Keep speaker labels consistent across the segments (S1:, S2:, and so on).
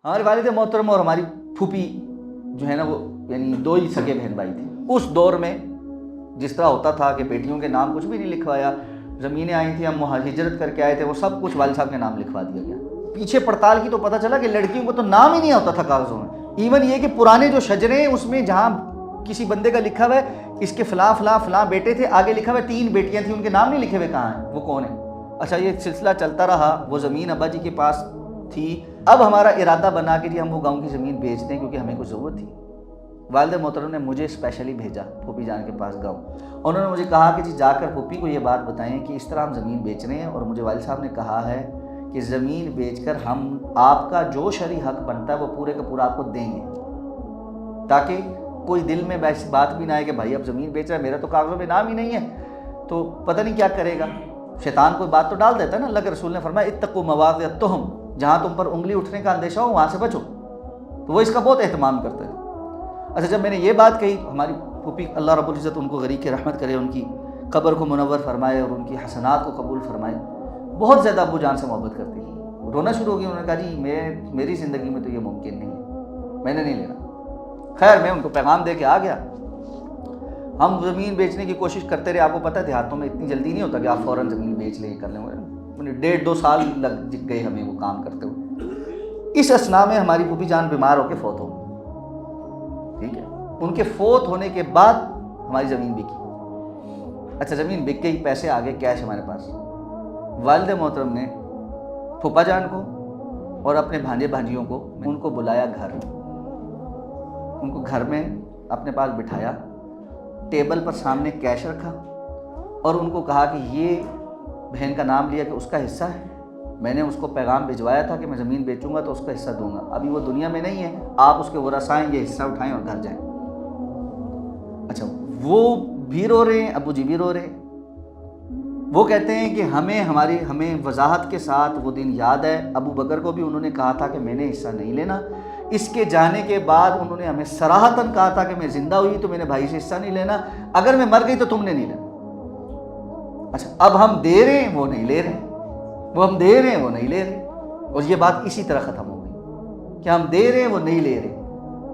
S1: ہمارے والد محترم اور ہماری پھوپھی جو ہے نا وہ یعنی 2 ہی سگے بہن بھائی تھے. اس دور میں جس طرح ہوتا تھا کہ بیٹیوں کے نام کچھ بھی نہیں لکھوایا, زمینیں آئی تھیں, ہم ہجرت کر کے آئے تھے, وہ سب کچھ والد صاحب کے نام لکھوا دیا گیا. پیچھے پڑتال کی تو پتہ چلا کہ لڑکیوں کو تو نام ہی نہیں ہوتا تھا کاغذوں میں. ایون یہ کہ پرانے جو شجرے ہیں اس میں جہاں کسی بندے کا لکھا ہوا ہے اس کے فلاں فلاں فلاں بیٹے تھے, آگے لکھا ہوا ہے 3 بیٹیاں تھیں, ان کے نام نہیں لکھے ہوئے, کہاں ہیں وہ, کون ہیں. اچھا یہ سلسلہ چلتا رہا. وہ زمین ابا جی کے پاس تھی. اب ہمارا ارادہ بنا کہ جی ہم وہ گاؤں کی زمین بیچ دیں کیونکہ ہمیں کچھ ضرورت تھی. والد محترم نے مجھے اسپیشلی بھیجا پھوپھی جان کے پاس گاؤں. انہوں نے مجھے کہا کہ جی جا کر پھوپھی کو یہ بات بتائیں کہ اس طرح ہم زمین بیچ رہے ہیں, اور مجھے والد صاحب نے کہا ہے کہ زمین بیچ کر ہم آپ کا جو شرعی حق بنتا ہے وہ پورے کا پورا آپ کو دیں گے, تاکہ کوئی دل میں بات بھی نہ آئے کہ بھائی اب زمین بیچ رہا ہے, میرا تو کاغذوں میں نام ہی نہیں ہے تو پتہ نہیں کیا کرے گا. شیطان کوئی بات تو ڈال دیتا ہے نا. اللہ کے رسول نے فرمایا اتقوا مواقع التہم, جہاں تم پر انگلی اٹھنے کا اندیشہ ہو وہاں سے بچو. تو وہ اس کا بہت اہتمام کرتے ہیں. اچھا جب میں نے یہ بات کہی, ہماری پھوپھی اللہ رب العزت ان کو غریق کی رحمت کرے, ان کی قبر کو منور فرمائے اور ان کی حسنات کو قبول فرمائے, بہت زیادہ ابو جان سے محبت کرتی تھی. رونا شروع ہو گئی. انہوں نے کہا جی میری زندگی میں تو یہ ممکن نہیں ہے, میں نے نہیں لینا. خیر میں ان کو پیغام دے کے آ گیا. ہم زمین بیچنے کی کوشش کرتے رہے. آپ کو پتہ ہے دیہاتوں میں اتنی جلدی نہیں ہوتا کہ آپ فوراً زمین بیچ لیں, کر لیں. 1.5-2 سال لگ گئے ہمیں وہ کام کرتے ہوئے. اس اثناء میں ہماری پھوپھی جان بیمار ہو کے فوت ہو گئی. ٹھیک ہے, ان کے فوت ہونے کے بعد ہماری زمین بکی. اچھا زمین بک گئی, پیسے آ گئے, کیش ہمارے پاس. والد محترم نے پھوپھا جان کو اور اپنے بھانجے بھانجیوں کو ان کو بلایا گھر. ان کو گھر میں اپنے پاس بٹھایا, ٹیبل پر سامنے کیش رکھا اور ان کو کہا کہ یہ بہن کا نام لیا کہ اس کا حصہ ہے, میں نے اس کو پیغام بھجوایا تھا کہ میں زمین بیچوں گا تو اس کا حصہ دوں گا. ابھی وہ دنیا میں نہیں ہے, آپ اس کے ورثاء ہیں, یہ حصہ اٹھائیں اور گھر جائیں. اچھا وہ بھی رو رہے ہیں, ابو جی بھی رو رہے ہیں. وہ کہتے ہیں کہ ہمیں وضاحت کے ساتھ وہ دن یاد ہے. ابو بکر کو بھی انہوں نے کہا تھا کہ میں نے حصہ نہیں لینا. اس کے جانے کے بعد انہوں نے ہمیں صراحتاً کہا تھا کہ میں زندہ ہوئی تو میں نے بھائی سے حصہ نہیں لینا, اگر میں مر گئی تو تم نے نہیں لینا. اچھا اب ہم دے رہے ہیں وہ نہیں لے رہے, وہ ہم دے رہے ہیں وہ نہیں لے رہے. اور یہ بات اسی طرح ختم ہو گئی کہ ہم دے رہے ہیں وہ نہیں لے رہے.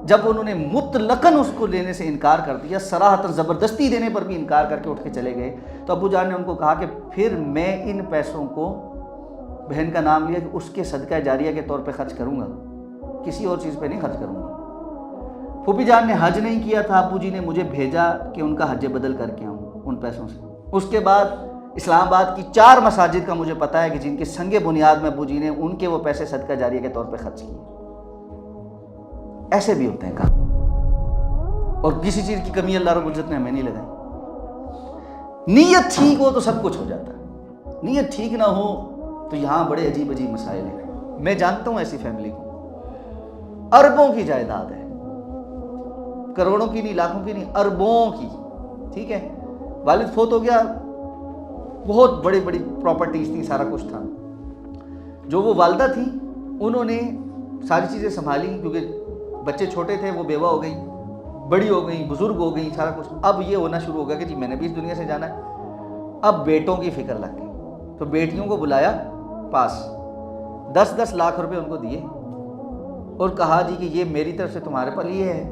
S1: جب انہوں نے مطلقاً اس کو لینے سے انکار کر دیا, صراحتاً زبردستی دینے پر بھی انکار کر کے اٹھ کے چلے گئے, تو ابو جان نے ان کو کہا کہ پھر میں ان پیسوں کو بہن کا نام لیا کہ اس کے صدقہ جاریہ کے طور پہ خرچ کروں گا, کسی اور چیز پہ نہیں خرچ کروں گا. پھوپھی جان نے حج نہیں کیا تھا, ابو جی نے مجھے بھیجا کہ ان کا حج بدل کر کے آؤں ان پیسوں سے. اس کے بعد اسلام آباد کی 4 مساجد کا مجھے پتہ ہے کہ جن کے سنگ بنیاد میں ابو جی نے ان کے وہ پیسے صدقہ جاریہ کے طور پہ خرچ کیے. ایسے بھی ہوتے ہیں کام, اور کسی چیز کی کمی اللہ رب العزت نے ہمیں نہیں لگائی. نیت ٹھیک ہو تو سب کچھ ہو جاتا ہے, نیت ٹھیک نہ ہو تو یہاں بڑے عجیب عجیب مسائل ہیں. میں جانتا ہوں ایسی فیملی کو, اربوں کی جائیداد ہے, کروڑوں کی نہیں, لاکھوں کی نہیں, اربوں کی. ٹھیک ہے, والد فوت ہو گیا, بہت بڑی بڑی پراپرٹیز تھیں, سارا کچھ تھا. جو وہ والدہ تھیں انہوں نے ساری چیزیں سنبھالی, کیونکہ بچے چھوٹے تھے, وہ بیوہ ہو گئی, بڑی ہو گئی, بزرگ ہو گئی, سارا کچھ. اب یہ ہونا شروع ہو گیا کہ جی میں نے بھی اس دنیا سے جانا ہے. اب بیٹوں کی فکر لگ گئی, تو بیٹیوں کو بلایا پاس, 10-10 لاکھ روپے ان کو دیے اور کہا جی کہ یہ میری طرف سے تمہارے پر یہ ہے,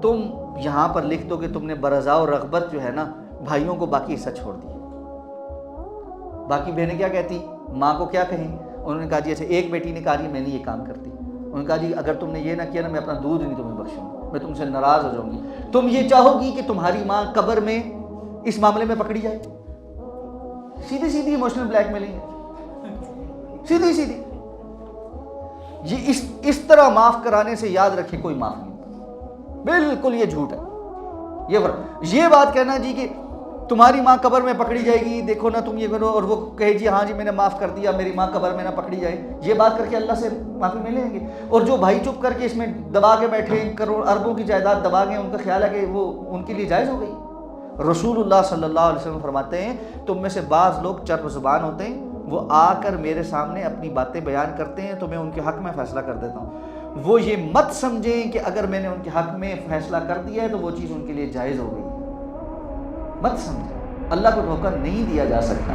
S1: تم یہاں پر لکھ دو کہ تم نے برضا و رغبت جو ہے نا بھائیوں کو باقی حصہ چھوڑ دیا. باقی بہنیں کیا کہتی, ماں کو کیا کہیں. انہوں نے کہا جی اچھا, ایک بیٹی نے کہا جی میں نے یہ کام کرتی. انہوں نے کہا جی اگر تم نے یہ نہ کیا نا, میں اپنا دودھ نہیں تمہیں بخشوں گی, میں تم سے ناراض ہو جاؤں گی. تم یہ چاہو گی کہ تمہاری ماں قبر میں اس معاملے میں پکڑی جائے. سیدھی سیدھی ایموشنل بلیک میلنگ ہے, سیدھی سیدھی. یہ اس طرح معاف کرانے سے یاد رکھے کوئی معاف نہیں ہوتا, بالکل یہ جھوٹ ہے. یہ بات کہنا جی کہ تمہاری ماں قبر میں پکڑی جائے گی, دیکھو نا تم یہ کرو, اور وہ کہے جی ہاں جی میں نے معاف کر دیا, میری ماں قبر میں نہ پکڑی جائے, یہ بات کر کے اللہ سے معافی ملیں گے. اور جو بھائی چپ کر کے اس میں دبا کے بیٹھے, کروڑ اربوں کی جائیداد دبا گئے, ان کا خیال ہے کہ وہ ان کے لیے جائز ہو گئی. رسول اللہ صلی اللہ علیہ وسلم فرماتے ہیں تم میں سے بعض لوگ چرب زبان ہوتے ہیں, وہ آ کر میرے سامنے اپنی باتیں بیان کرتے ہیں تو میں ان کے حق میں فیصلہ کر دیتا ہوں. وہ یہ مت سمجھیں کہ اگر میں نے ان کے حق میں فیصلہ کر دیا ہے تو وہ چیز ان کے لیے جائز ہو گئی, مت سمجھیں. اللہ کو دھوکہ نہیں دیا جا سکتا.